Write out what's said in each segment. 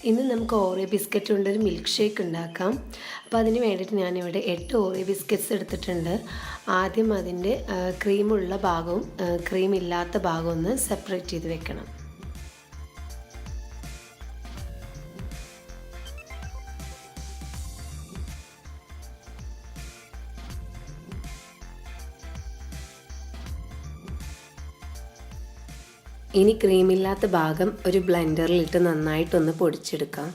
ഇന്ന് നമുക്ക് Oreo biscuit കൊണ്ടൊരു മിൽക്ക് ഷേക്ക് ഉണ്ടാക്കാം. അപ്പോൾ അതിന് വേണ്ടിയിട്ട് ഞാനിവിടെ 8 ഓറിയോ ബിസ്ക്കറ്റ്സ് എടുത്തിട്ടുണ്ട്. ആദ്യം അതിൻ്റെ ക്രീമുള്ള ഭാഗവും ക്രീം ഇല്ലാത്ത ഭാഗവും ഒന്ന് സെപ്പറേറ്റ് ചെയ്ത് വെക്കണം. ഇനി ക്രീമില്ലാത്ത ഭാഗം ഒരു ബ്ലെൻഡറിലിട്ട് നന്നായിട്ടൊന്ന് പൊടിച്ചെടുക്കാം.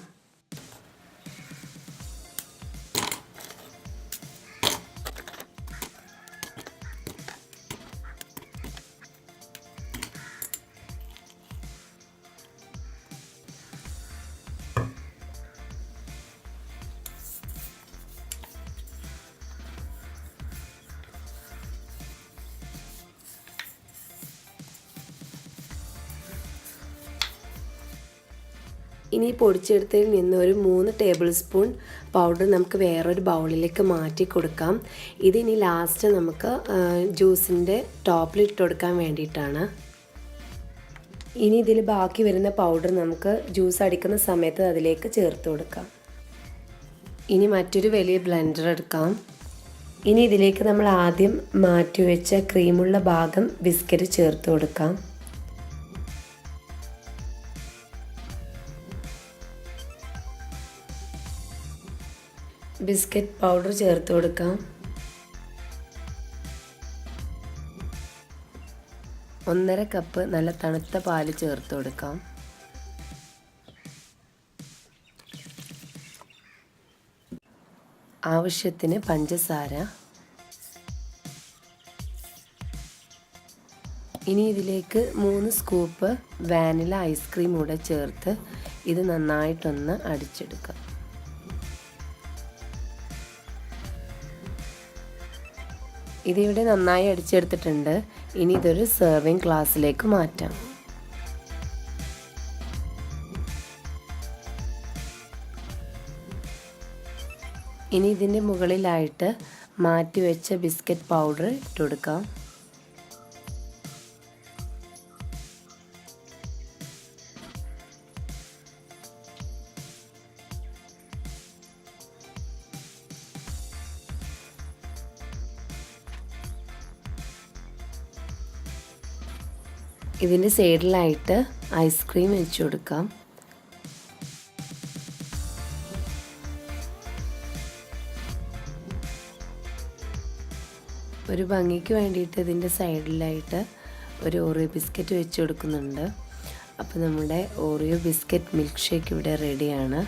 ഇനി പൊടിച്ചെടുത്തതിൽ നിന്ന് ഒരു 3 ടേബിൾ സ്പൂൺ പൗഡർ നമുക്ക് വേറൊരു ബൗളിലേക്ക് മാറ്റി കൊടുക്കാം. ഇതിനി ലാസ്റ്റ് നമുക്ക് ജ്യൂസിൻ്റെ ടോപ്പിലിട്ട് കൊടുക്കാൻ വേണ്ടിയിട്ടാണ്. ഇനി ഇതിൽ ബാക്കി വരുന്ന പൗഡർ നമുക്ക് ജ്യൂസ് അടിക്കുന്ന സമയത്ത് അതിലേക്ക് ചേർത്ത് കൊടുക്കാം. ഇനി മറ്റൊരു വലിയ ബ്ലെൻഡർ എടുക്കാം. ഇനി ഇതിലേക്ക് നമ്മൾ ആദ്യം മാറ്റി വെച്ച ക്രീമുള്ള ഭാഗം ബിസ്ക്കറ്റ് ചേർത്ത് കൊടുക്കാം. ബിസ്ക്കറ്റ് പൗഡർ ചേർത്ത് കൊടുക്കാം. 1.5 കപ്പ് നല്ല തണുത്ത പാല് ചേർത്ത് കൊടുക്കാം. ആവശ്യത്തിന് പഞ്ചസാര. ഇനി ഇതിലേക്ക് 3 സ്കൂപ്പ് വാനില ഐസ്ക്രീം കൂടെ ചേർത്ത് ഇത് നന്നായിട്ടൊന്ന് അടിച്ചെടുക്കാം. ഇതിവിടെ നന്നായി അടിച്ചെടുത്തിട്ടുണ്ട്. ഇനി ഇതൊരു സെർവിങ് ഗ്ലാസ്സിലേക്ക് മാറ്റാം. ഇനി ഇതിൻ്റെ മുകളിലായിട്ട് മാറ്റി വെച്ച ബിസ്ക്കറ്റ് പൗഡർ ഇട്ട് കൊടുക്കാം. ഇതിൻ്റെ സൈഡിലായിട്ട് ഐസ്ക്രീം വെച്ച് കൊടുക്കാം. ഒരു ഭംഗിക്ക് വേണ്ടിയിട്ട് ഇതിൻ്റെ സൈഡിലായിട്ട് ഒരു ഓറിയോ ബിസ്ക്കറ്റ് വെച്ച് കൊടുക്കുന്നുണ്ട്. അപ്പോൾ നമ്മുടെ ഓറിയോ ബിസ്ക്കറ്റ് മിൽക്ക് ഷേക്ക് ഇവിടെ റെഡിയാണ്.